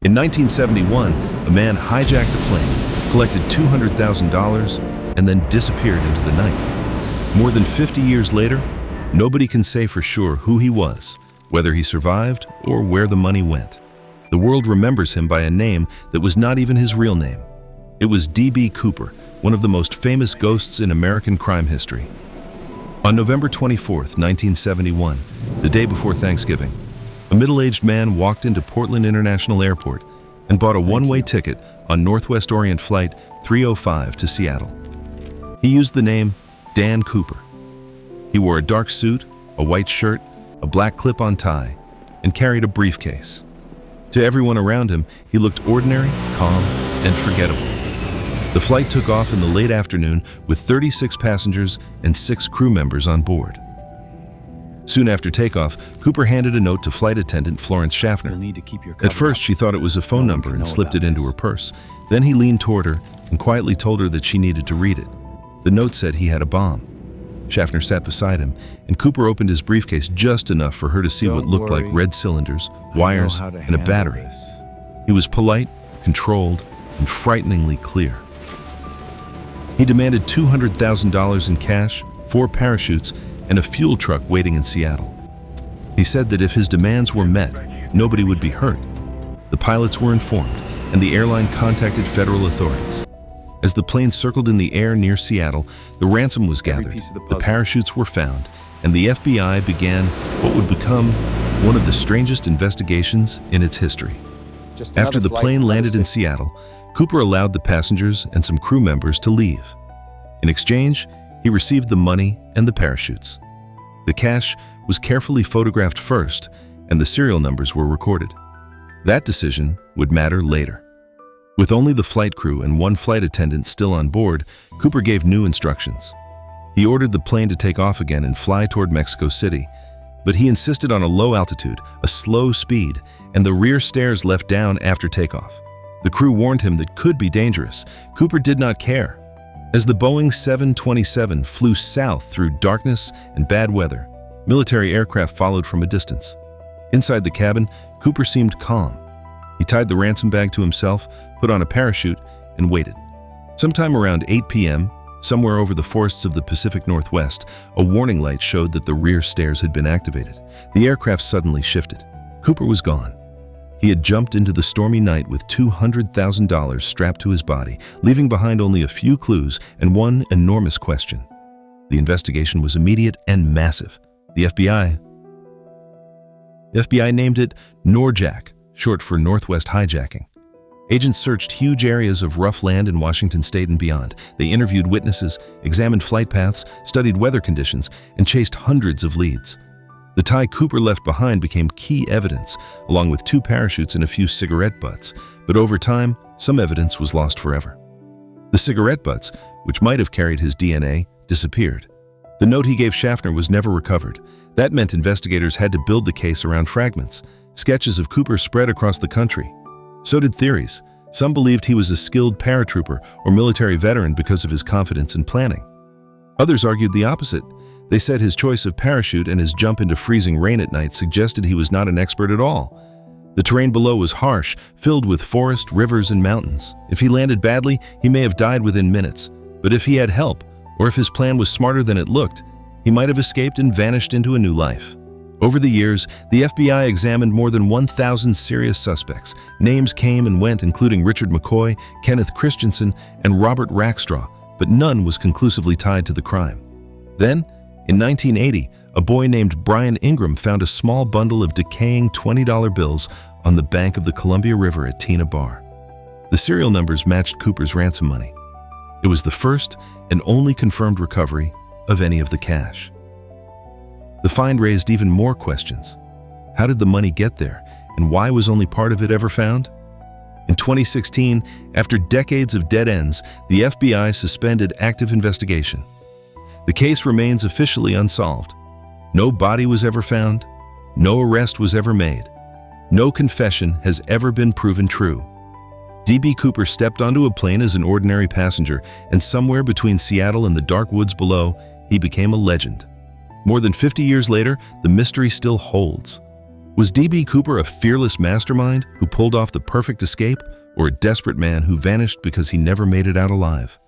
In 1971, a man hijacked a plane, collected $200,000, and then disappeared into the night. More than 50 years later, nobody can say for sure who he was, whether he survived or where the money went. The world remembers him by a name that was not even his real name. It was D.B. Cooper, one of the most famous ghosts in American crime history. On November 24, 1971, the day before Thanksgiving, a middle-aged man walked into Portland International Airport and bought a one-way ticket on Northwest Orient Flight 305 to Seattle. He used the name Dan Cooper. He wore a dark suit, a white shirt, a black clip-on tie, and carried a briefcase. To everyone around him, he looked ordinary, calm, and forgettable. The flight took off in the late afternoon with 36 passengers and 6 crew members on board. Soon after takeoff, Cooper handed a note to flight attendant Florence Schaffner. At first, she thought it was a phone number and slipped it into her purse. Then he leaned toward her and quietly told her that she needed to read it. The note said he had a bomb. Schaffner sat beside him, and Cooper opened his briefcase just enough for her to see what looked like red cylinders, wires, and a battery. He was polite, controlled, and frighteningly clear. He demanded $200,000 in cash, 4 parachutes, and a fuel truck waiting in Seattle. He said that if his demands were met, nobody would be hurt. The pilots were informed, and the airline contacted federal authorities. As the plane circled in the air near Seattle, the ransom was gathered, the parachutes were found, and the FBI began what would become one of the strangest investigations in its history. After the plane landed in Seattle, Cooper allowed the passengers and some crew members to leave. In exchange, he received the money and the parachutes. The cash was carefully photographed first, and the serial numbers were recorded. That decision would matter later. With only the flight crew and 1 flight attendant still on board, Cooper gave new instructions. He ordered the plane to take off again and fly toward Mexico City, but he insisted on a low altitude, a slow speed, and the rear stairs left down after takeoff. The crew warned him that could be dangerous. Cooper did not care. As the Boeing 727 flew south through darkness and bad weather, military aircraft followed from a distance. Inside the cabin, Cooper seemed calm. He tied the ransom bag to himself, put on a parachute, and waited. Sometime around 8 p.m., somewhere over the forests of the Pacific Northwest, a warning light showed that the rear stairs had been activated. The aircraft suddenly shifted. Cooper was gone. He had jumped into the stormy night with $200,000 strapped to his body, leaving behind only a few clues and one enormous question. The investigation was immediate and massive. The FBI named it NORJAC, short for Northwest Hijacking. Agents searched huge areas of rough land in Washington state and beyond. They interviewed witnesses, examined flight paths, studied weather conditions, and chased hundreds of leads. The tie Cooper left behind became key evidence, along with 2 parachutes and a few cigarette butts, but over time, some evidence was lost forever. The cigarette butts, which might have carried his DNA, disappeared. The note he gave Schaffner was never recovered. That meant investigators had to build the case around fragments. Sketches of Cooper spread across the country. So did theories. Some believed he was a skilled paratrooper or military veteran because of his confidence in planning. Others argued the opposite. They said his choice of parachute and his jump into freezing rain at night suggested he was not an expert at all. The terrain below was harsh, filled with forest, rivers, and mountains. If he landed badly, he may have died within minutes. But if he had help, or if his plan was smarter than it looked, he might have escaped and vanished into a new life. Over the years, the FBI examined more than 1,000 serious suspects. Names came and went, including Richard McCoy, Kenneth Christensen, and Robert Rackstraw, but none was conclusively tied to the crime. Then, in 1980, a boy named Brian Ingram found a small bundle of decaying $20 bills on the bank of the Columbia River at Tina Bar. The serial numbers matched Cooper's ransom money. It was the first and only confirmed recovery of any of the cash. The find raised even more questions. How did the money get there, and why was only part of it ever found? In 2016, after decades of dead ends, the FBI suspended active investigation. The case remains officially unsolved. No body was ever found. No arrest was ever made. No confession has ever been proven true. D.B. Cooper stepped onto a plane as an ordinary passenger, and somewhere between Seattle and the dark woods below, he became a legend. More than 50 years later, the mystery still holds. Was D.B. Cooper a fearless mastermind who pulled off the perfect escape, or a desperate man who vanished because he never made it out alive?